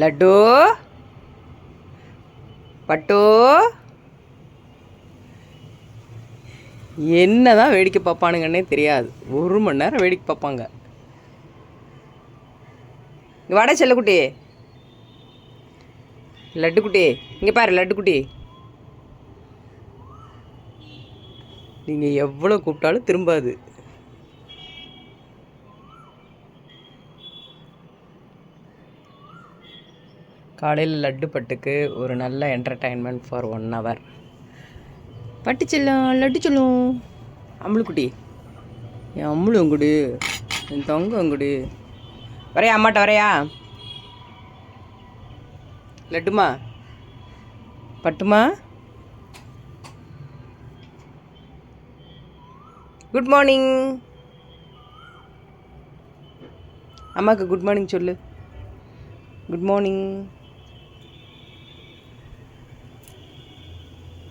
லட்டு பட்டு என்னதான் வேடிக்கை பார்ப்பானுங்கன்னே தெரியாது. 1 மணி நேரம் வேடிக்கை பார்ப்பாங்க. இங்கே வாடா செல்லக்குட்டி, லட்டுக்குட்டி இங்கே பாரு. லட்டுக்குட்டி, நீங்கள் எவ்வளோ கூப்பிட்டாலும் திரும்பாது. காலையில் லட்டு பட்டுக்கு ஒரு நல்ல என்டர்டைன்மெண்ட் ஃபார் 1 hour. பட்டு செல்லும், லட்டு சொல்லும். அம்முளுக்குட்டி, என் அம்முளு அங்குடு, என் தங்க அங்குடு. வரையா அம்மாட்ட வரையா? லட்டுமா, பட்டுமா, குட் மார்னிங். அம்மாவுக்கு குட் மார்னிங் சொல்லு. Good morning.